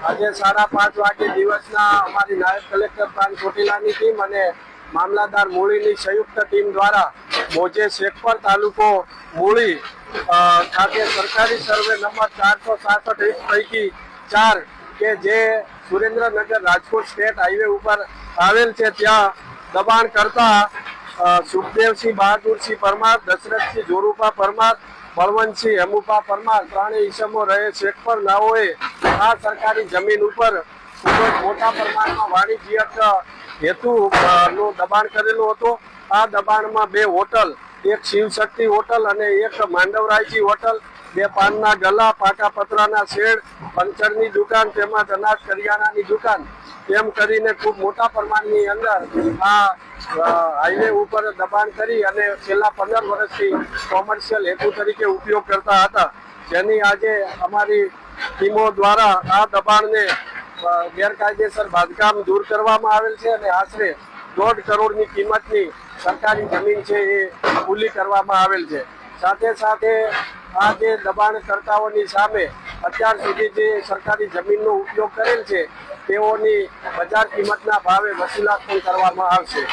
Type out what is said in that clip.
આજે 5:30 વાગે દિવસના અમારી નાયબ કલેક્ટર પ્રાંત ચોટીલાની ટીમ અને મામલાદાર મૂળીની સંયુક્ત ટીમ દ્વારા મોજે શેખપર તાલુકો મૂળી ખાતે સરકારી સર્વે નંબર 466 પૈકી 4 કે જે સુરેન્દ્રનગર રાજકોટ સ્ટેટ હાઈવે ઉપર આવેલ છે ત્યાં દબાણ કરતા સુખદેવસિંહ બહાદુરસિંહ પરમાર, દશરથસિંહ જોરુપા પરમાર, બળવંતસિંહ હેમુપા પરમાર 3 ઈસમો રહે શેખપર નાઓએ આ સરકારી જમીન ઉપર ખૂબ જ મોટા પ્રમાણમાં વાણિજ્યક હેતુનું દબાણ કરેલું હતું। આ દબાણમાં 2 હોટલ, એક શિવશક્તિ હોટલ અને એક માંડવરાયજી હોટલ, 2 પાનના ગલા, પાકા પતરાના શેડ, પંચરની દુકાન તેમજ અનાજ કરિયાણાની દુકાન એમ કરીને ખૂબ મોટા પ્રમાણની અંદર આ હાઈવે ઉપર દબાણ કરી અને છેલ્લા 15 વર્ષથી કોમર્શિયલ હેતુ તરીકે ઉપયોગ કરતા હતા, જેની આજે અમારી ટીમો દ્વારા આ દબાણને ગેરકાયદેસર બાંધકામ દૂર કરવામાં આવેલ છે અને આશરે 1.5 કરોડની કિંમતની સરકારી જમીન છે એ ખુલ્લી કરવામાં આવેલ છે। સાથે સાથે આ જે દબાણકર્તાઓની સામે અત્યાર સુધી જે સરકારી જમીનનો ઉપયોગ કરેલ છે તેઓની બજાર કિંમતના ભાવે વસૂલાત પણ કરવામાં આવશે।